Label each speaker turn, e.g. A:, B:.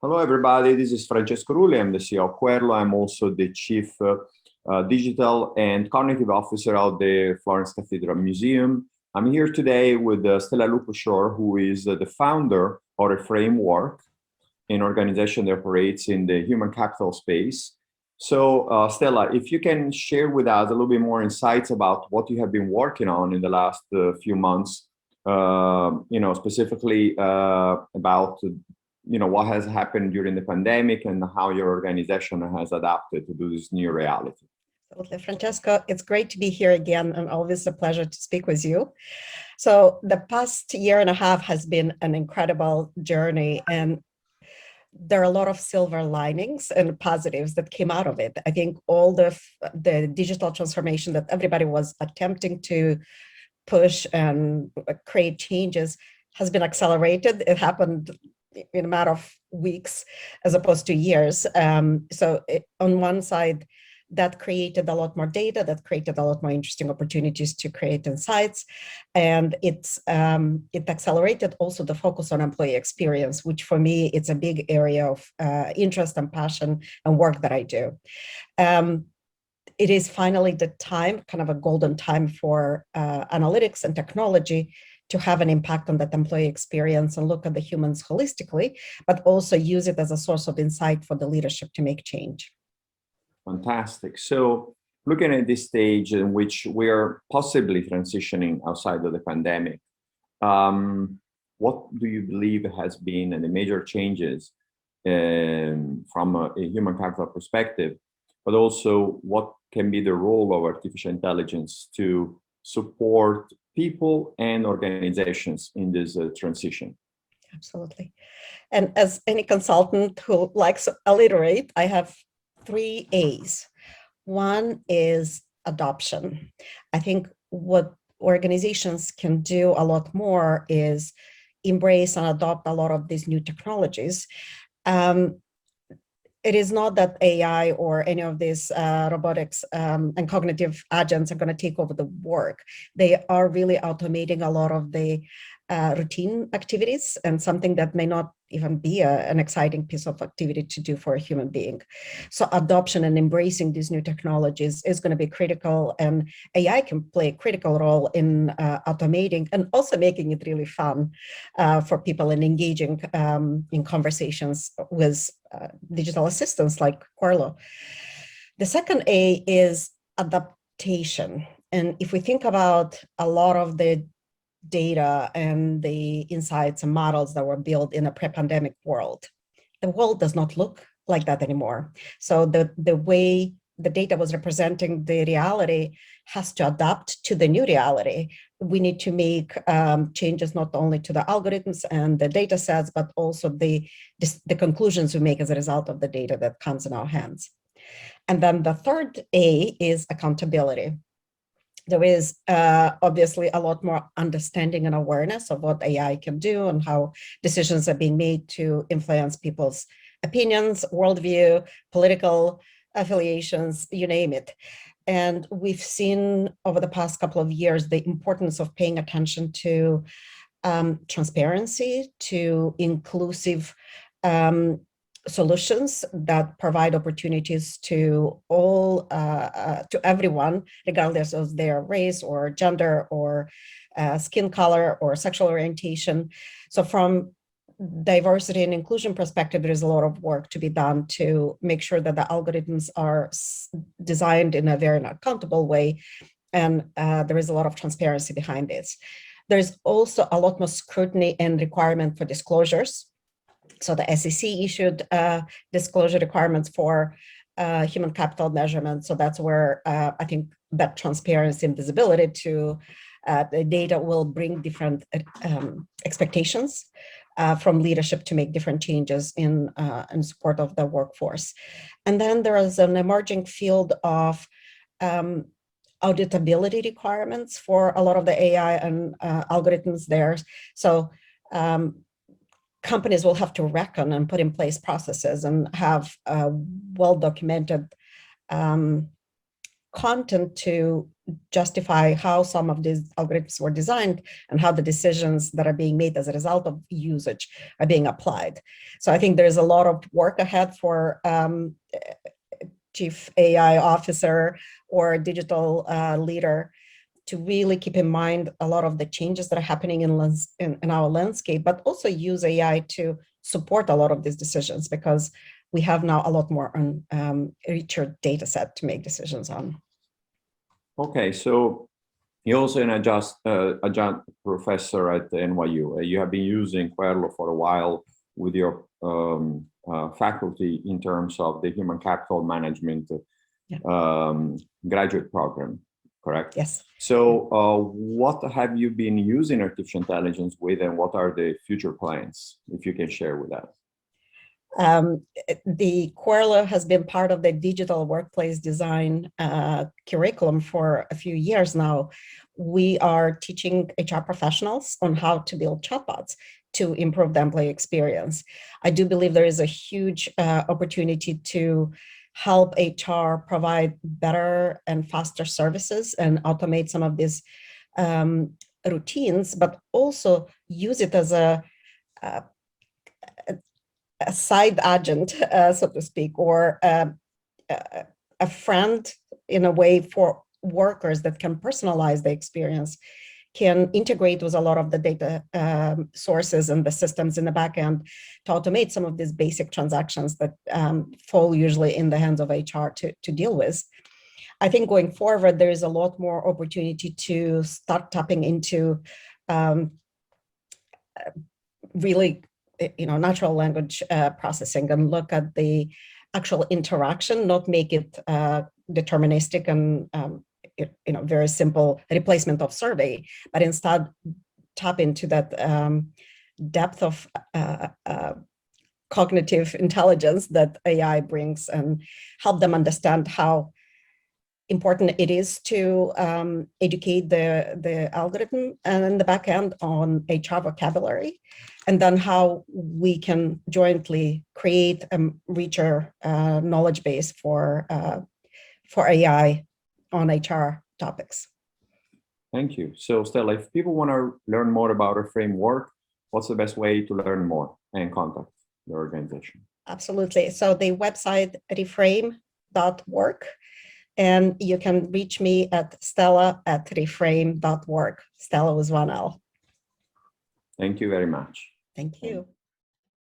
A: Hello, everybody. This is Francesco Rulli. I'm the CEO of Querlo. I'm also the Chief Digital and Cognitive Officer of the Florence Cathedral Museum. I'm here today with Stela Lupushor, who is the founder of Reframe.Work, an organization that operates in the human capital space. So, Stella, if you can share with us a little bit more insights about what you have been working on in the last few months, specifically about what has happened during the pandemic and how your organization has adapted to this new reality.
B: Absolutely, Francesco. It's great to be here again, and always a pleasure to speak with you. So the past year and a half has been an incredible journey, and there are a lot of silver linings and positives that came out of it. I think all the digital transformation that everybody was attempting to push and create changes has been accelerated. It happened in a matter of weeks as opposed to years. On one side, that created a lot more data, that created a lot more interesting opportunities to create insights. And it accelerated also the focus on employee experience, which for me, it's a big area of interest and passion and work that I do. It is finally the time, kind of a golden time for analytics and technology to have an impact on that employee experience and look at the humans holistically, but also use it as a source of insight for the leadership to make change.
A: Fantastic. So looking at this stage in which we are possibly transitioning outside of the pandemic, what do you believe has been the major changes from a human capital perspective, but also what can be the role of artificial intelligence to support people and organizations in this transition?
B: Absolutely. And as any consultant who likes to alliterate, I have 3 A's. One is adoption. I think what organizations can do a lot more is embrace and adopt a lot of these new technologies. It is not that AI or any of these robotics and cognitive agents are going to take over the work. They are really automating a lot of the routine activities, and something that may not even be an exciting piece of activity to do for a human being. So adoption and embracing these new technologies is going to be critical, and AI can play a critical role in automating and also making it really fun for people and engaging in conversations with digital assistants like Querlo. The second A is adaptation. And if we think about a lot of the data and the insights and models that were built in a pre-pandemic world, the world does not look like that anymore. So the way the data was representing the reality has to adapt to the new reality. We need to make changes not only to the algorithms and the data sets, but also the conclusions we make as a result of the data that comes in our hands. And then the third A is accountability. There is obviously a lot more understanding and awareness of what AI can do and how decisions are being made to influence people's opinions, worldview, political affiliations, you name it. And we've seen over the past couple of years the importance of paying attention to transparency, to inclusive solutions that provide opportunities to all, to everyone, regardless of their race or gender or skin color or sexual orientation. So from diversity and inclusion perspective, there is a lot of work to be done to make sure that the algorithms are designed in a very accountable way, and there is a lot of transparency behind this. There's also a lot more scrutiny and requirement for disclosures. So the SEC issued disclosure requirements for human capital measurement. So that's where I think that transparency and visibility to the data will bring different expectations from leadership to make different changes in support of the workforce. And then there is an emerging field of auditability requirements for a lot of the AI and algorithms there. So companies will have to reckon and put in place processes and have well-documented content to justify how some of these algorithms were designed and how the decisions that are being made as a result of usage are being applied. So I think there's a lot of work ahead for chief AI officer or digital leader to really keep in mind a lot of the changes that are happening in our landscape, but also use AI to support a lot of these decisions, because we have now a lot more richer data set to make decisions on.
A: Okay, so you're also an adjunct professor at the NYU. You have been using Querlo for a while with your faculty in terms of the human capital management graduate program, correct?
B: Yes.
A: So what have you been using artificial intelligence with, and what are the future plans, if you can share with that?
B: The Querlo has been part of the digital workplace design curriculum for a few years now. We are teaching HR professionals on how to build chatbots to improve the employee experience. I do believe there is a huge opportunity to help HR provide better and faster services and automate some of these routines, but also use it as a side agent, so to speak, or a friend in a way for workers that can personalize the experience, can integrate with a lot of the data sources and the systems in the back end to automate some of these basic transactions that fall usually in the hands of HR to deal with. I think going forward, there is a lot more opportunity to start tapping into really natural language processing and look at the actual interaction, not make it deterministic and very simple replacement of survey, but instead tap into that depth of cognitive intelligence that AI brings and help them understand how important it is to educate the algorithm and in the back end on HR vocabulary, and then how we can jointly create a richer knowledge base for AI on HR topics.
A: Thank you. So Stella, if people want to learn more about Reframe.Work, what's the best way to learn more and contact your organization?
B: Absolutely. So the website Reframe.Work, and you can reach me at Stela@Reframe.Work. Stela with one L.
A: Thank you very much.
B: Thank you.